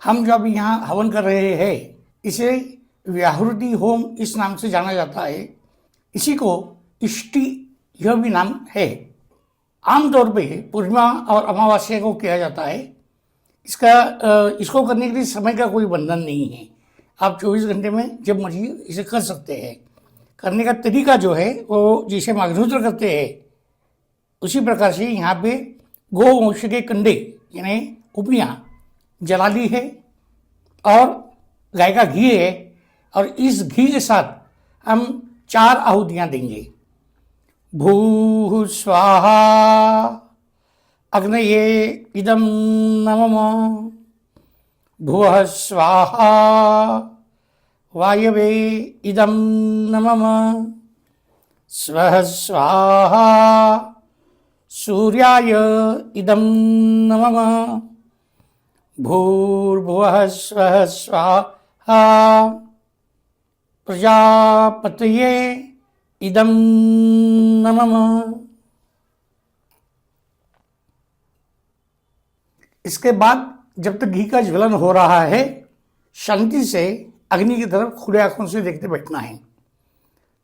हम जो अभी यहाँ हवन कर रहे हैं इसे व्याहृति होम इस नाम से जाना जाता है। इसी को इष्टि यह भी नाम है। आमतौर पे पूर्णिमा और अमावस्या को किया जाता है। इसको करने के लिए समय का कोई बंधन नहीं है। आप 24 घंटे में जब मर्जी इसे कर सकते हैं। करने का तरीका जो है वो जिसे हम अग्निहोत्र करते हैं उसी प्रकार से यहाँ पे गोवंश के कंडे यानी उपलियाँ जला ली है और गाय का घी है और इस घी के साथ हम 4 आहुतियाँ देंगे। भूः स्वाहा अग्नये इदं नमः, भुवः स्वाहा वायवे इदं नमः, स्वः स्वाहा सूर्याय इदं नमः, भूर्भुवः स्वः स्वाहा प्रजापतये इदं नमः। इसके बाद जब तक घी का ज्वलन हो रहा है शांति से अग्नि की तरफ खुले आंखों से देखते बैठना है।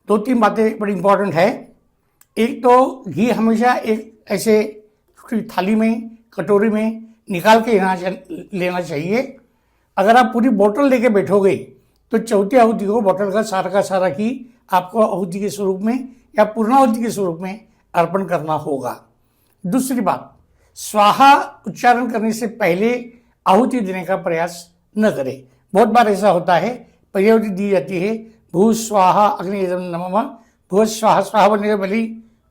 2-3 बातें बड़ी इंपॉर्टेंट है। एक तो घी हमेशा एक ऐसे थाली में कटोरी में निकाल के लेना चाहिए। अगर आप पूरी बोतल लेके बैठोगे तो चौथी आहुति को बोतल का सारा घी आपको आहुति के स्वरूप में या पूर्णाहुति के स्वरूप में अर्पण करना होगा। दूसरी बात, स्वाहा उच्चारण करने से पहले आहुति देने का प्रयास न करें। बहुत बार ऐसा होता है, पहली आहुति दी जाती है भू स्वाहा अग्नियम नमः, भू स्वाहा स्वाहा बनने के पहले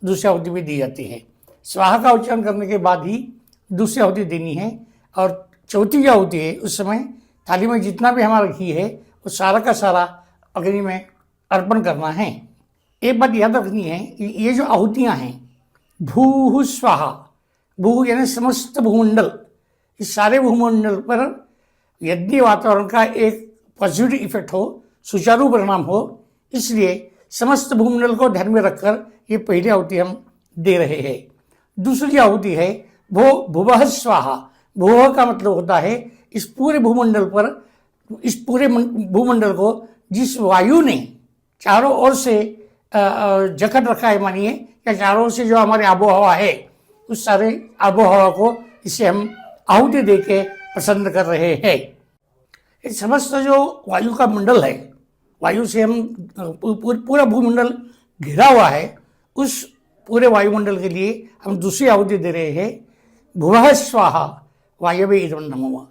दूसरी आहुति भी दी जाती है। स्वाहा का उच्चारण करने के बाद ही दूसरी आहुति देनी है और चौथी जो आहुति है उस समय थाली में जितना भी हमारा घी है वो सारा का सारा अग्नि में अर्पण करना है। एक बात याद रखनी है, ये जो आहुतियाँ हैं भू स्वाहा, भू यानी समस्त भूमंडल, इस सारे भूमंडल पर यज्ञ वातावरण का एक पॉजिटिव इफेक्ट हो, सुचारू परिणाम हो, इसलिए समस्त भूमंडल को ध्यान में रखकर ये पहली आहुति हम दे रहे हैं। दूसरी आहुति है भुवः स्वाहा। भुवः का मतलब होता है इस पूरे भूमंडल पर, इस पूरे भूमंडल को जिस वायु ने चारों ओर से जकड़ रखा है, मानिए या चारों ओर से जो हमारी आबोहवा है उस सारे आबोहवा को इसे हम आहुति दे के प्रसन्न कर रहे हैं। इस समस्त जो वायु का मंडल है, वायु से हम पूरा भूमंडल घिरा हुआ है, उस पूरे वायुमंडल के लिए हम दूसरी आहुति दे रहे हैं भुवः स्वाहा वायवे इदं नमः।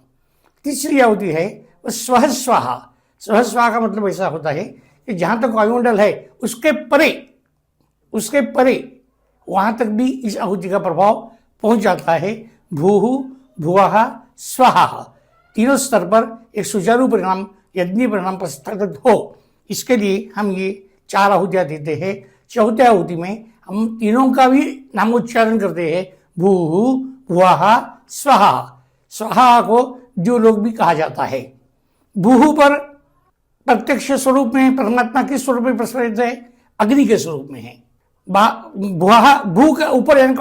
तीसरी आहुति है वो स्वः स्वाहा। स्वः स्वाहा का मतलब ऐसा होता है कि जहाँ तक वायुमंडल है उसके परे वहाँ तक भी इस आहुति का प्रभाव पहुँच जाता है। भूः भुवः स्वाहा, तीनों स्तर पर एक सुचारू परिणाम यज्ञ परिणाम प्रस्थापित हो, इसके लिए हम ये 4 आहुतियाँ देते हैं। चौथी आहुति में हम तीनों का भी नामोच्चारण करते हैं भूः भुवः स्वाहा। स्वाहा को जो लोग भी कहा जाता है। भूः पर प्रत्यक्ष स्वरूप में परमात्मा किस स्वरूप में प्रस्तावित है? अग्नि के स्वरूप में है। भू के ऊपर यानी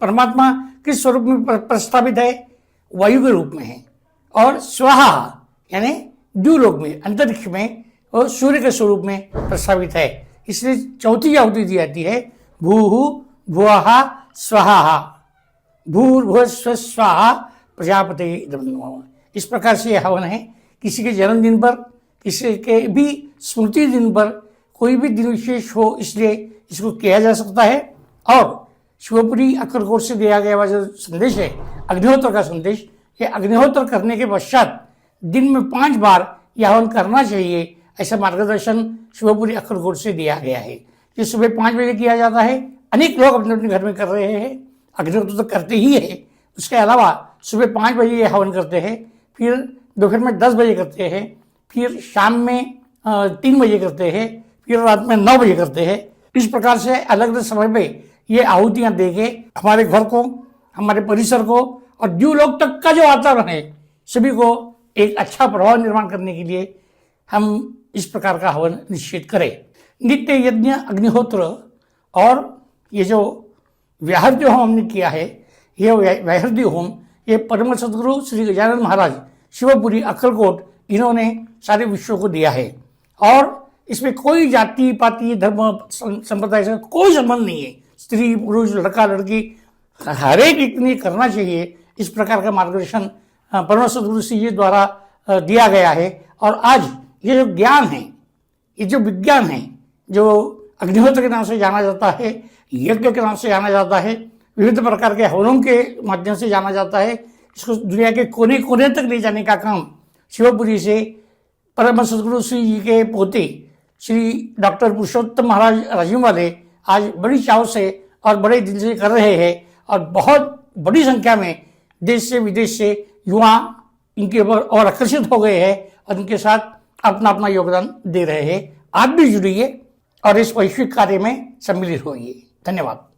परमात्मा किस स्वरूप में प्रस्तावित है? वायु के रूप में है। और स्वाहा यानी द्यूलोक में अंतरिक्ष में और सूर्य के स्वरूप में प्रस्तावित है। इसलिए चौथी आहुति दी जाती है भूः भुवः स्वाहा, भूर्भुवः स्वः स्वाहा प्रजापतये इदं नमः। इस प्रकार से यह हवन है। किसी के जन्मदिन पर, किसी के भी स्मृति दिन पर, कोई भी दिन विशेष हो, इसलिए इसको किया जा सकता है। और शिवपुरी अक्कलकोट से दिया गया जो संदेश है अग्निहोत्र का संदेश, ये अग्निहोत्र करने के पश्चात दिन में 5 बार यह हवन करना चाहिए, ऐसा मार्गदर्शन शिवपुरी अक्कलकोट से दिया गया है। ये सुबह 5 बजे किया जाता है। अनेक लोग अपने अपने घर में कर रहे हैं, अग्निहोत्र तो करते ही है। उसके अलावा सुबह 5 बजे ये हवन करते हैं, फिर दोपहर में 10 बजे करते हैं, फिर शाम में 3 बजे करते हैं, फिर रात में 9 बजे करते हैं। इस प्रकार से अलग अलग समय पे ये आहुतियाँ दे के हमारे घर को, हमारे परिसर को और द्यूलोक तक का जो वातावरण है सभी को एक अच्छा प्रभाव निर्माण करने के लिए हम इस प्रकार का हवन निश्चित करें। नित्य यज्ञ अग्निहोत्र और ये जो व्याहृति होम हमने किया है, ये व्याहृति होम ये परम सद्गुरु श्री गजानन महाराज शिवपुरी, अक्कलकोट, इन्होंने सारे विश्व को दिया है। और इसमें कोई जाति पाति धर्म संप्रदाय से कोई संबंध नहीं है। स्त्री पुरुष, लड़का लड़की, हर एक व्यक्ति ने करना चाहिए। इस प्रकार का मार्गदर्शन परम सद्गुरु जी द्वारा दिया गया है। और आज ये जो ज्ञान है, ये जो विज्ञान है, जो अग्निहोत्र के नाम से जाना जाता है, यज्ञ के नाम से जाना जाता है, विविध प्रकार के हवनों के माध्यम से जाना जाता है, इसको दुनिया के कोने कोने तक ले जाने का काम शिवपुरी से परम सद्गुरु श्री जी के पोते श्री डॉक्टर पुरुषोत्तम महाराज राजीव वाले आज बड़ी चाव से और बड़े दिल से कर रहे हैं। और बहुत बड़ी संख्या में देश से विदेश से युवा इनके ऊपर और आकर्षित हो गए हैं और इनके साथ अपना अपना योगदान दे रहे हैं। आप भी जुड़िए और इस वैश्विक कार्य में सम्मिलित होइए। धन्यवाद।